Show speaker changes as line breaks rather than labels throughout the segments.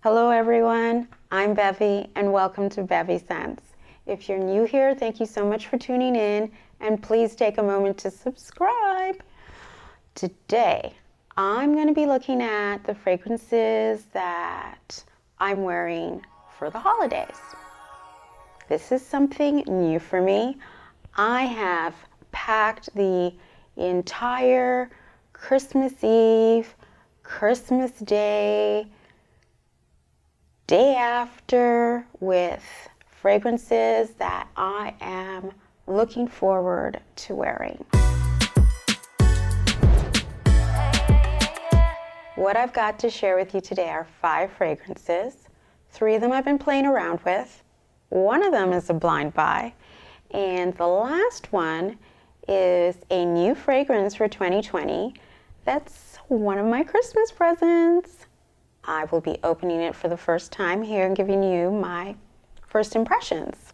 Hello everyone, I'm Bevy and welcome to Bevy Scents. If you're new here, thank you so much for tuning in and please take a moment to subscribe. Today, I'm going to be looking at the fragrances that I'm wearing for the holidays. This is something new for me. I have packed the entire Christmas Eve, Christmas Day, day after with fragrances that I am looking forward to wearing. What I've got to share with you today are 5 fragrances. 3 of them I've been playing around with. 1 of them is a blind buy. And the last one is a new fragrance for 2020. That's one of my Christmas presents. I will be opening it for the first time here and giving you my first impressions.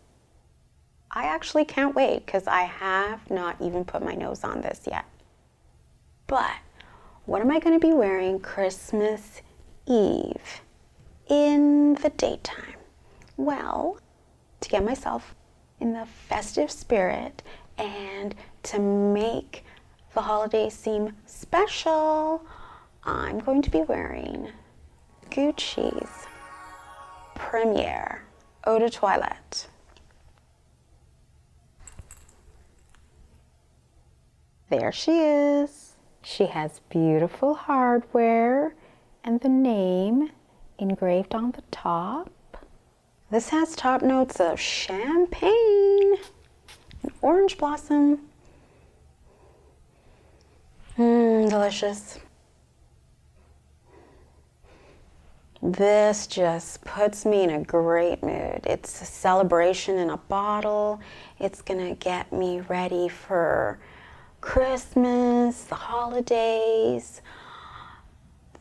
I actually can't wait because I have not even put my nose on this yet. But what am I going to be wearing Christmas Eve in the daytime? Well, to get myself in the festive spirit and to make the holidays seem special, I'm going to be wearing Gucci's Première Eau de Toilette. There she is. She has beautiful hardware and the name engraved on the top. This has top notes of champagne and orange blossom. Delicious. This just puts me in a great mood. It's a celebration in a bottle. It's gonna get me ready for Christmas, the holidays.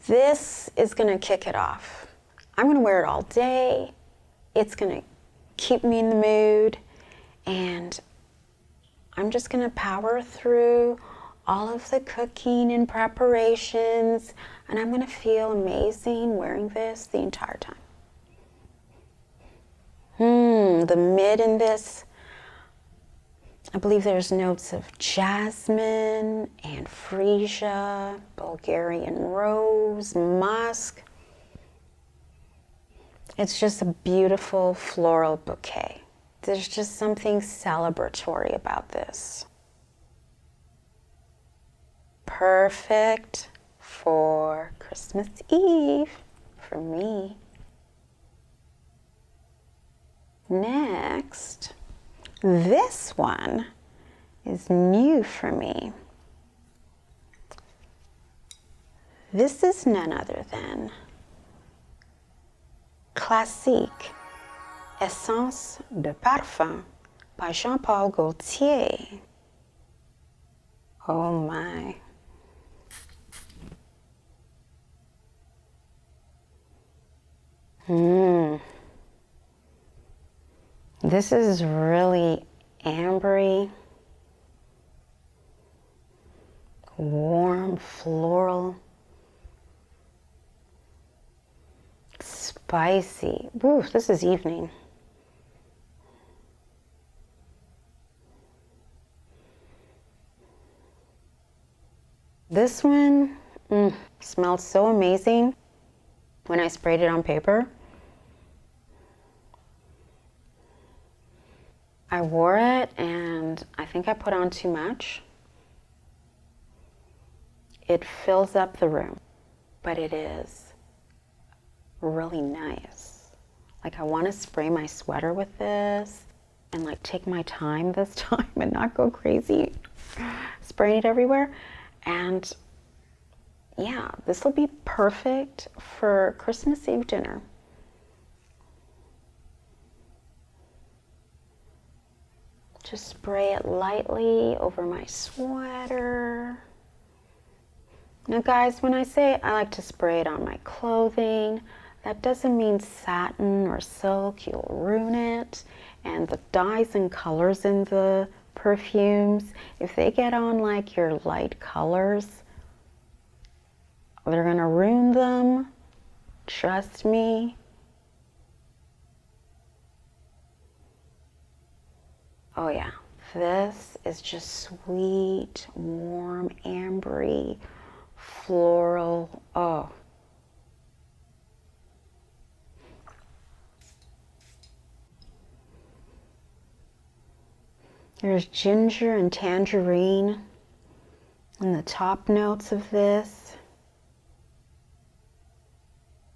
This is gonna kick it off. I'm gonna wear it all day. It's gonna keep me in the mood, and I'm just gonna power through all of the cooking and preparations, and I'm gonna feel amazing wearing this the entire time. The mid in this, I believe there's notes of jasmine and freesia, Bulgarian rose, musk. It's just a beautiful floral bouquet. There's just something celebratory about this. Perfect for Christmas Eve for me. Next, this one is new for me. This is none other than Classique, de Parfum by Jean-Paul Gaultier. Oh my. This is really ambery, warm, floral, spicy. Ooh, this is evening. This one smells so amazing when I sprayed it on paper. I wore it and I think I put on too much. It fills up the room, but it is really nice. Like, I want to spray my sweater with this and like take my time this time and not go crazy spraying it everywhere. And yeah, this will be perfect for Christmas Eve dinner. Just spray it lightly over my sweater. Now guys, when I say I like to spray it on my clothing, that doesn't mean satin or silk. You'll ruin it. And the dyes and colors in the perfumes, if they get on like your light colors, they're gonna ruin them Trust me. Oh yeah, this is just sweet, warm, ambery, floral. Oh. There's ginger and tangerine in the top notes of this.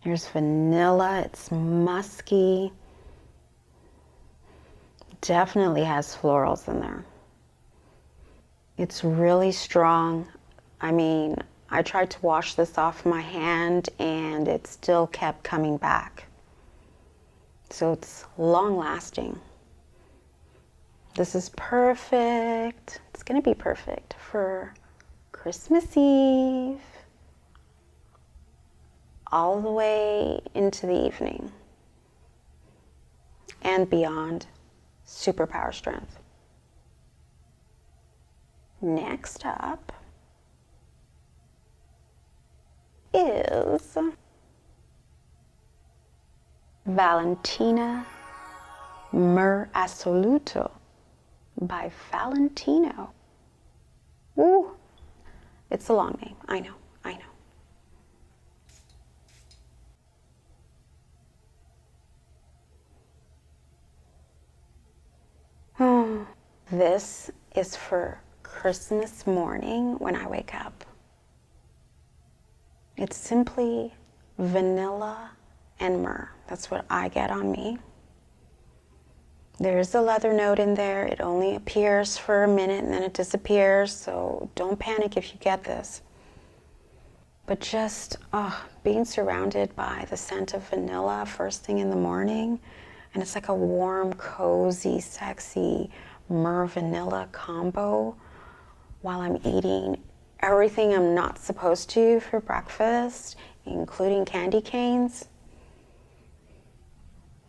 There's vanilla, it's musky. Definitely has florals in there. It's really strong. I mean, I tried to wash this off my hand and it still kept coming back. So it's long lasting. This is perfect. It's gonna be perfect for Christmas Eve all the way into the evening and beyond. Super power strength. Next up is Valentina Myrrh Assoluto by Valentino. Ooh, it's a long name. I know. This is for Christmas morning when I wake up. It's simply vanilla and myrrh. That's what I get on me. There's a leather note in there. It only appears for a minute and then it disappears, so don't panic if you get this. But just being surrounded by the scent of vanilla first thing in the morning, and it's like a warm, cozy, sexy myrrh vanilla combo while I'm eating everything I'm not supposed to for breakfast, including candy canes.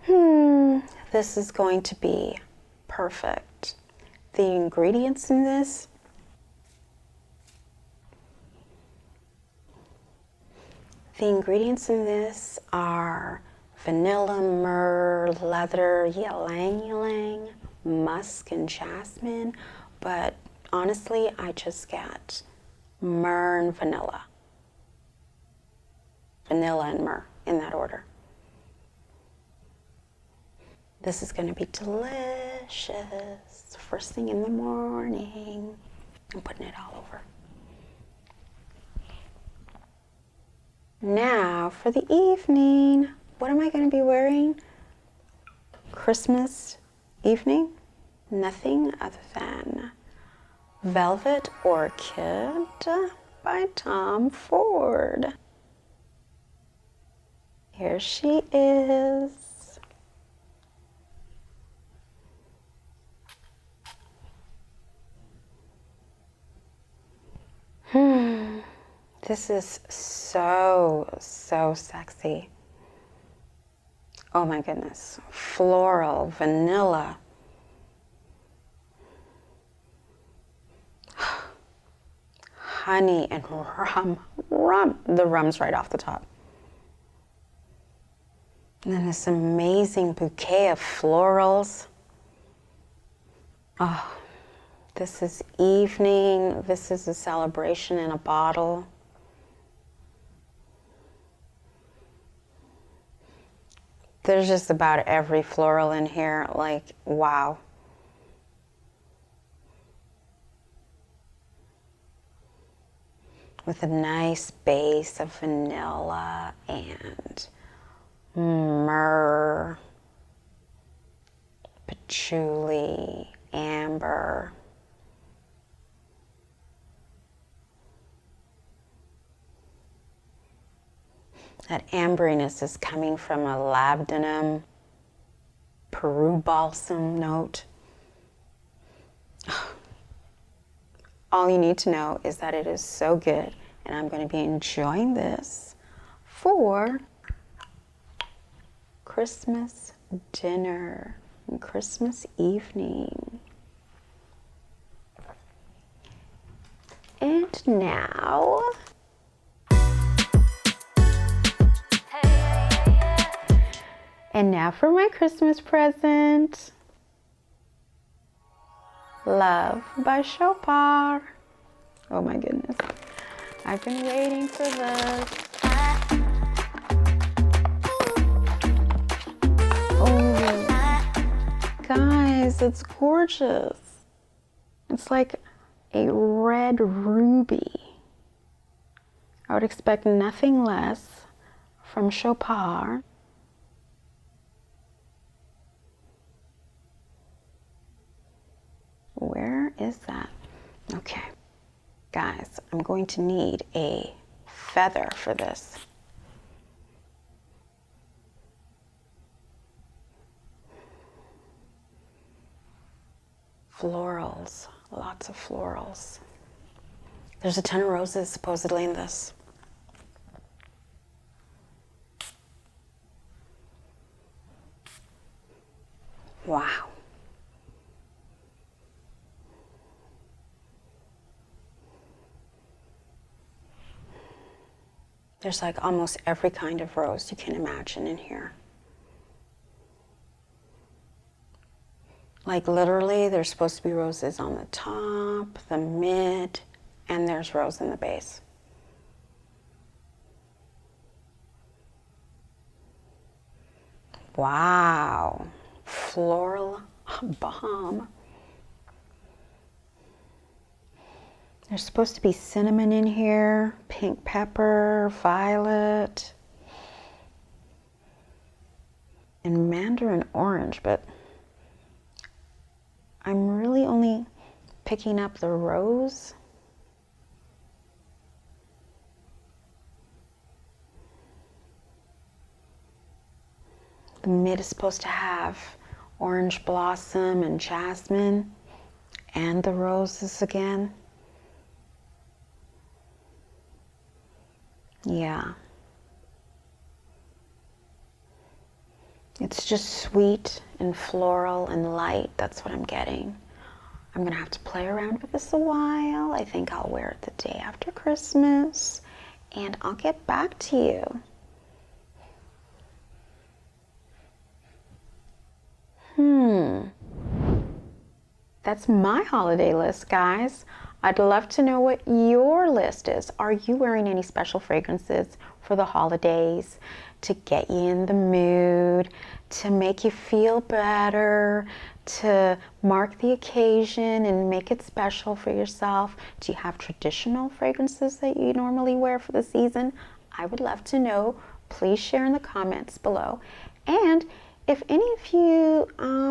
This is going to be perfect. The ingredients in this are vanilla, myrrh, leather, ylang ylang, musk, and jasmine. But honestly, I just get myrrh and vanilla. Vanilla and myrrh in that order. This is going to be delicious. First thing in the morning. I'm putting it all over. Now for the evening. What am I going to be wearing? Christmas evening? Nothing other than Velvet Orchid by Tom Ford. Here she is. This is so sexy. Oh my goodness. Floral, vanilla. Honey and rum. The rum's right off the top. And then this amazing bouquet of florals. Oh, this is evening. This is a celebration in a bottle. There's just about every floral in here, like, wow. With a nice base of vanilla and myrrh, patchouli, amber. That amberiness is coming from a labdanum, Peru balsam note. All you need to know is that it is so good, and I'm going to be enjoying this for Christmas dinner and Christmas evening. And now, And now for my Christmas present. Love by CHOPARD. Oh my goodness. I've been waiting for this. Oh, guys, it's gorgeous. It's like a red ruby. I would expect nothing less from CHOPARD. Where is that? Okay, guys, I'm going to need a feather for this. Florals, lots of florals. There's a ton of roses supposedly in this. Wow. There's like almost every kind of rose you can imagine in here. Like literally, there's supposed to be roses on the top, the mid, and there's rose in the base. Wow, floral bomb. There's supposed to be cinnamon in here, pink pepper, violet, and mandarin orange, but I'm really only picking up the rose. The mid is supposed to have orange blossom and jasmine, and the roses again. Yeah. It's just sweet and floral and light. That's what I'm getting. I'm gonna have to play around with this a while. I think I'll wear it the day after Christmas, and I'll get back to you. That's my holiday list, guys. I'd love to know what your list is. Are you wearing any special fragrances for the holidays to get you in the mood, to make you feel better, to mark the occasion and make it special for yourself? Do you have traditional fragrances that you normally wear for the season? I would love to know. Please share in the comments below. And if any of you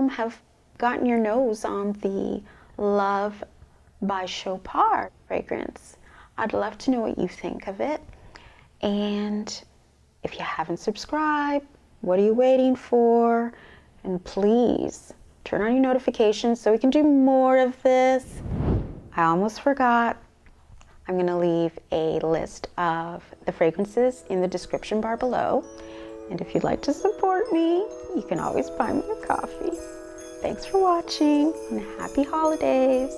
have gotten your nose on the Love by CHOPARD fragrance, I'd love to know what you think of it. And if you haven't subscribed, what are you waiting for? And please turn on your notifications so we can do more of this. I almost forgot. I'm going to leave a list of the fragrances in the description bar below. And if you'd like to support me, you can always buy me a coffee. Thanks for watching, and happy holidays.